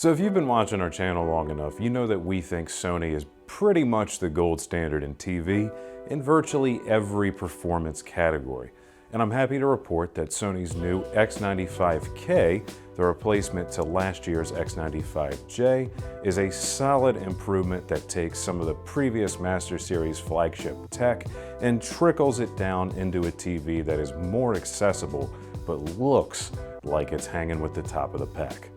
So if you've been watching our channel long enough, you know that we think Sony is pretty much the gold standard in TV in virtually every performance category. And I'm happy to report that Sony's new X95K, the replacement to last year's X95J, is a solid improvement that takes some of the previous Master Series flagship tech and trickles it down into a TV that is more accessible but looks like it's hanging with the top of the pack.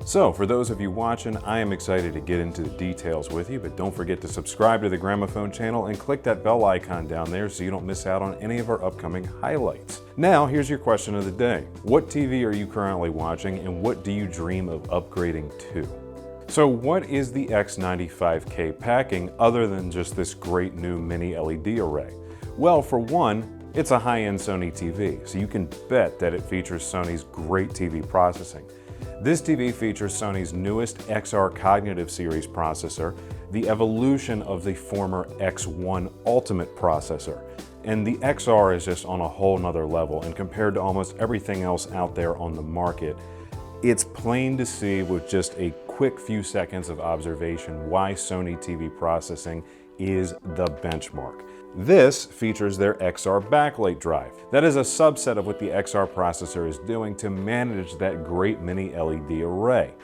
So, for those of you watching, I am excited to get into the details with you, but don't forget to subscribe to the Gramophone channel and click that bell icon down there so you don't miss out on any of our upcoming highlights. Now, here's your question of the day. What TV are you currently watching and what do you dream of upgrading to? So what is the X95K packing other than just this great new mini LED array? Well, for one, it's a high-end Sony TV, so you can bet that it features Sony's great TV processing. This TV features Sony's newest XR Cognitive Series processor, the evolution of the former X1 Ultimate processor. And the XR is just on a whole nother level, and compared to almost everything else out there on the market, it's plain to see with just a quick few seconds of observation why Sony TV processing is the benchmark. This features their XR backlight drive. That is a subset of what the XR processor is doing to manage that great mini LED array.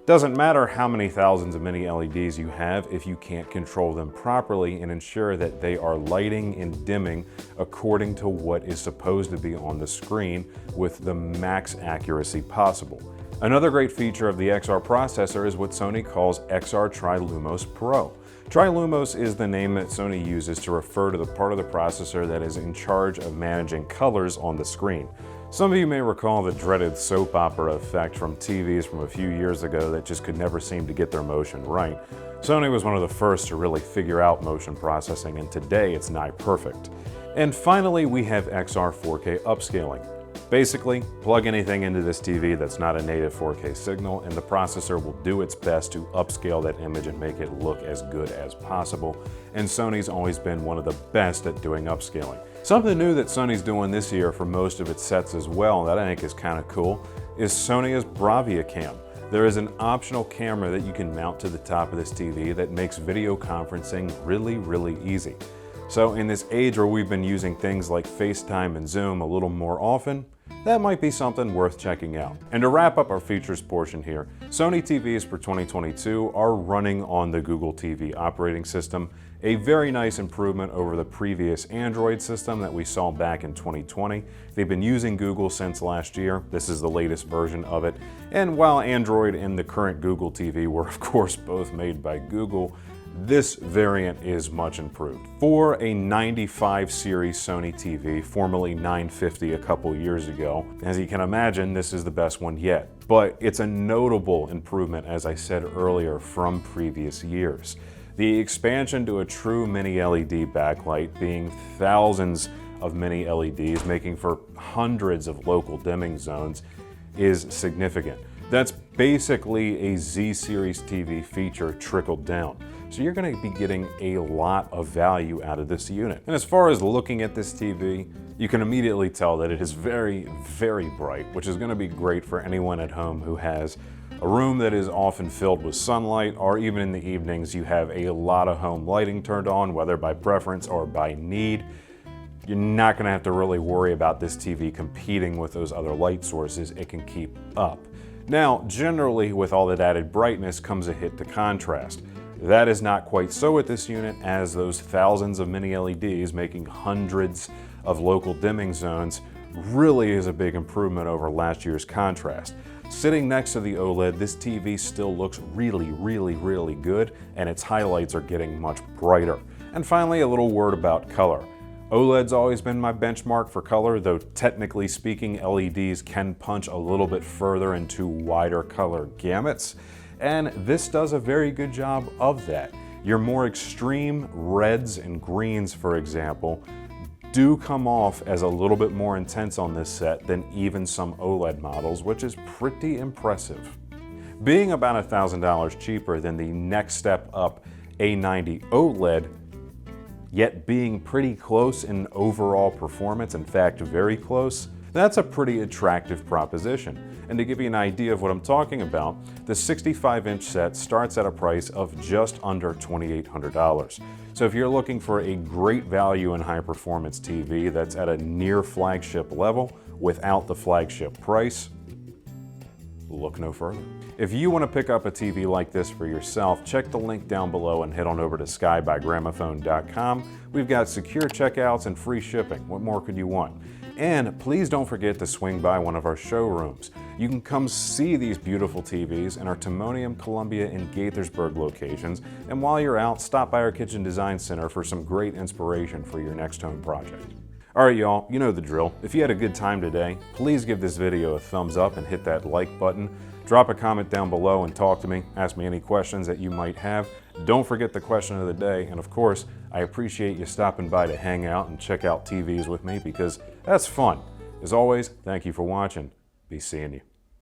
Doesn't matter how many thousands of mini LEDs you have if you can't control them properly and ensure that they are lighting and dimming according to what is supposed to be on the screen with the max accuracy possible. Another great feature of the XR processor is what Sony calls XR Triluminos Pro. Triluminos is the name that Sony uses to refer to the part of the processor that is in charge of managing colors on the screen. Some of you may recall the dreaded soap opera effect from TVs from a few years ago that just could never seem to get their motion right. Sony was one of the first to really figure out motion processing, and today it's nigh perfect. And finally, we have XR 4K upscaling. Basically, plug anything into this TV that's not a native 4K signal and the processor will do its best to upscale that image and make it look as good as possible. And Sony's always been one of the best at doing upscaling. Something new that Sony's doing this year for most of its sets as well that I think is kind of cool is Sony's Bravia Cam. There is an optional camera that you can mount to the top of this TV that makes video conferencing really easy. So in this age where we've been using things like FaceTime and Zoom a little more often, that might be something worth checking out. And to wrap up our features portion here, Sony TVs for 2022 are running on the Google TV operating system, a very nice improvement over the previous Android system that we saw back in 2020. They've been using Google since last year. This is the latest version of it. And while Android and the current Google TV were of course both made by Google, this variant is much improved. For a 95 series Sony TV, formerly 950 a couple years ago, as you can imagine, this is the best one yet. But it's a notable improvement, as I said earlier, from previous years. The expansion to a true mini LED backlight, being thousands of mini LEDs, making for hundreds of local dimming zones, is significant. That's basically a Z-Series TV feature trickled down. So you're going to be getting a lot of value out of this unit. And as far as looking at this TV, you can immediately tell that it is very bright, which is going to be great for anyone at home who has a room that is often filled with sunlight, or even in the evenings you have a lot of home lighting turned on, whether by preference or by need. You're not going to have to really worry about this TV competing with those other light sources. It can keep up. Now, generally with all that added brightness comes a hit to contrast. That is not quite so with this unit, as those thousands of mini LEDs making hundreds of local dimming zones really is a big improvement over last year's contrast. Sitting next to the OLED, this TV still looks really good, and its highlights are getting much brighter. And finally, a little word about color. OLED's always been my benchmark for color, though technically speaking, LEDs can punch a little bit further into wider color gamuts. And this does a very good job of that. Your more extreme reds and greens, for example, do come off as a little bit more intense on this set than even some OLED models, which is pretty impressive. Being about $1,000 cheaper than the next step up A90 OLED, yet being pretty close in overall performance, in fact very close, that's a pretty attractive proposition. And to give you an idea of what I'm talking about, the 65-inch set starts at a price of just under $2,800. So if you're looking for a great value in high-performance TV that's at a near flagship level without the flagship price, look no further. If you want to pick up a TV like this for yourself, check the link down below and head on over to skybygramophone.com. We've got secure checkouts and free shipping. What more could you want? And please don't forget to swing by one of our showrooms. You can come see these beautiful TVs in our Timonium, Columbia, and Gaithersburg locations. And while you're out, stop by our Kitchen Design Center for some great inspiration for your next home project. Alright y'all, you know the drill. If you had a good time today, please give this video a thumbs up and hit that like button. Drop a comment down below and talk to me. Ask me any questions that you might have. Don't forget the question of the day, and of course, I appreciate you stopping by to hang out and check out TVs with me because that's fun. As always, thank you for watching. Be seeing you.